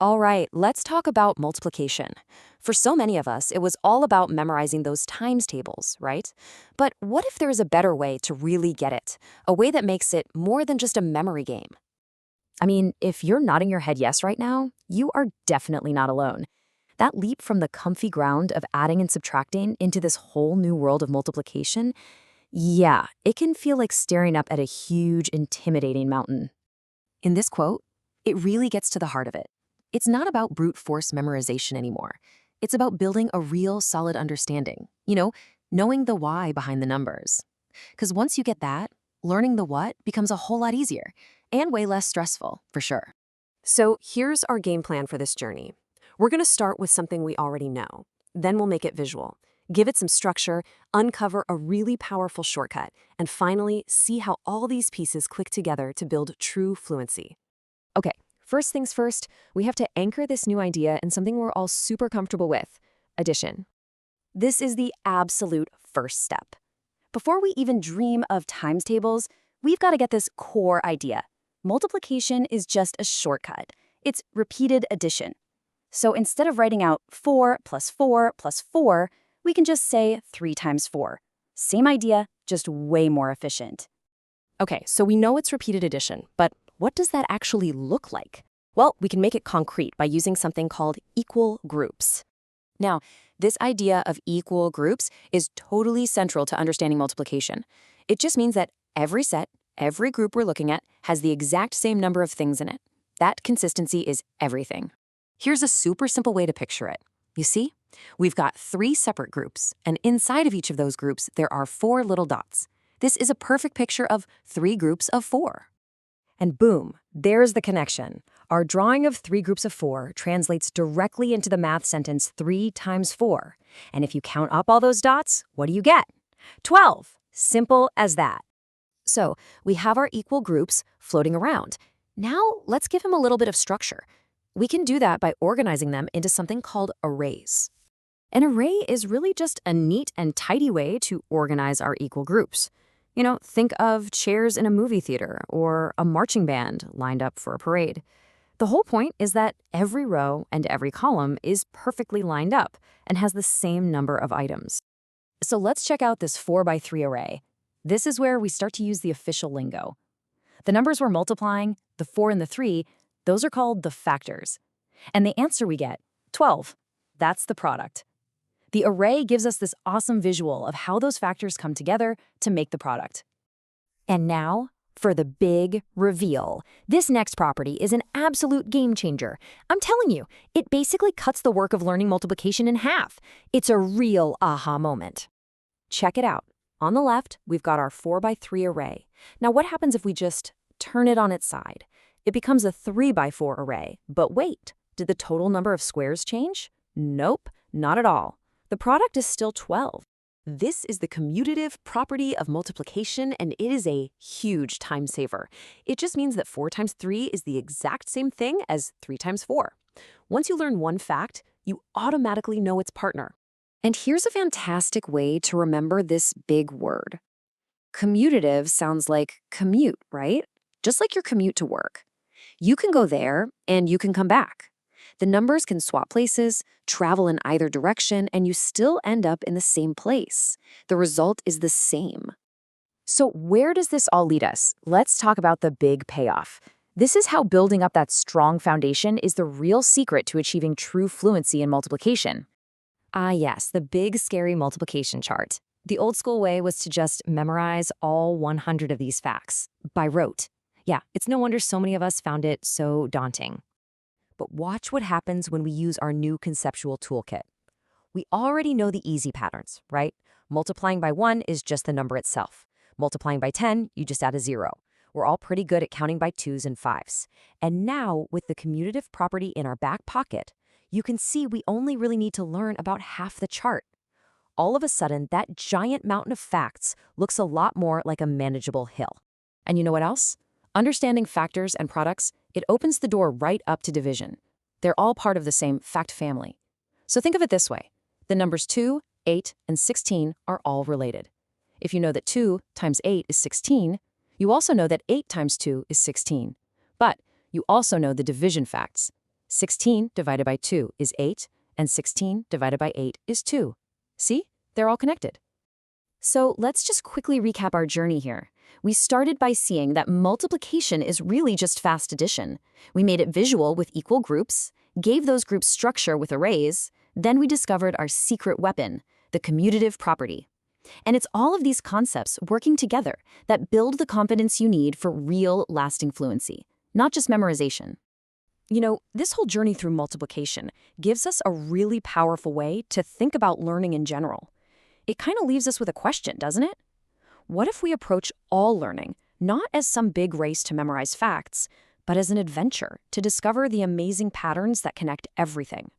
All right, let's talk about multiplication. For so many of us, it was all about memorizing those times tables, right? But what if there is a better way to really get it? A way that makes it more than just a memory game? I mean, if you're nodding your head yes right now, you are definitely not alone. That leap from the comfy ground of adding and subtracting into this whole new world of multiplication, yeah, it can feel like staring up at a huge, intimidating mountain. In this quote, it really gets to the heart of it. It's not about brute force memorization anymore. It's about building a real solid understanding, knowing the why behind the numbers. Because once you get that, learning the what becomes a whole lot easier and way less stressful, for sure. So here's our game plan for this journey. We're going to start with something we already know. Then we'll make it visual, give it some structure, uncover a really powerful shortcut, and finally see how all these pieces click together to build true fluency. Okay, first things first, we have to anchor this new idea in something we're all super comfortable with: addition. This is the absolute first step. Before we even dream of times tables, we've got to get this core idea. Multiplication is just a shortcut. It's repeated addition. So instead of writing out 4 plus 4 plus 4, we can just say 3 times 4. Same idea, just way more efficient. Okay, so we know it's repeated addition, but what does that actually look like? Well, we can make it concrete by using something called equal groups. Now, this idea of equal groups is totally central to understanding multiplication. It just means that every set, every group we're looking at, has the exact same number of things in it. That consistency is everything. Here's a super simple way to picture it. You see, we've got 3 separate groups, and inside of each of those groups, there are 4 little dots. This is a perfect picture of 3 groups of 4. And boom, there's the connection. Our drawing of 3 groups of 4 translates directly into the math sentence 3 times 4. And if you count up all those dots, what do you get? 12. Simple as that. So we have our equal groups floating around. Now let's give them a little bit of structure. We can do that by organizing them into something called arrays. An array is really just a neat and tidy way to organize our equal groups. Think of chairs in a movie theater or a marching band lined up for a parade. The whole point is that every row and every column is perfectly lined up and has the same number of items. So let's check out this 4 by 3 array. This is where we start to use the official lingo. The numbers we're multiplying, the 4 and the 3, those are called the factors. And the answer we get, 12, that's the product. The array gives us this awesome visual of how those factors come together to make the product. And now, for the big reveal. This next property is an absolute game changer. I'm telling you, it basically cuts the work of learning multiplication in half. It's a real aha moment. Check it out. On the left, we've got our 4 by 3 array. Now what happens if we just turn it on its side? It becomes a 3 by 4 array. But wait, did the total number of squares change? Nope, not at all. The product is still 12. This is the commutative property of multiplication, and it is a huge time saver. It just means that 4 times 3 is the exact same thing as 3 times 4. Once you learn one fact, you automatically know its partner. And here's a fantastic way to remember this big word. Commutative sounds like commute, right? Just like your commute to work. You can go there and you can come back. The numbers can swap places, travel in either direction, and you still end up in the same place. The result is the same. So where does this all lead us? Let's talk about the big payoff. This is how building up that strong foundation is the real secret to achieving true fluency in multiplication. Ah yes, the big scary multiplication chart. The old school way was to just memorize all 100 of these facts by rote. Yeah, it's no wonder so many of us found it so daunting. But watch what happens when we use our new conceptual toolkit. We already know the easy patterns, right? Multiplying by 1 is just the number itself. Multiplying by 10, you just add a 0. We're all pretty good at counting by 2s and 5s. And now, with the commutative property in our back pocket, you can see we only really need to learn about half the chart. All of a sudden, that giant mountain of facts looks a lot more like a manageable hill. And you know what else? Understanding factors and products, it opens the door right up to division. They're all part of the same fact family. So think of it this way. The numbers 2, 8, and 16 are all related. If you know that 2 times 8 is 16, you also know that 8 times 2 is 16. But you also know the division facts. 16 divided by 2 is 8, and 16 divided by 8 is 2. See? They're all connected. So let's just quickly recap our journey here. We started by seeing that multiplication is really just fast addition. We made it visual with equal groups, gave those groups structure with arrays, then we discovered our secret weapon, the commutative property. And it's all of these concepts working together that build the confidence you need for real, lasting fluency, not just memorization. You know, this whole journey through multiplication gives us a really powerful way to think about learning in general. It kind of leaves us with a question, doesn't it? What if we approach all learning not as some big race to memorize facts, but as an adventure to discover the amazing patterns that connect everything?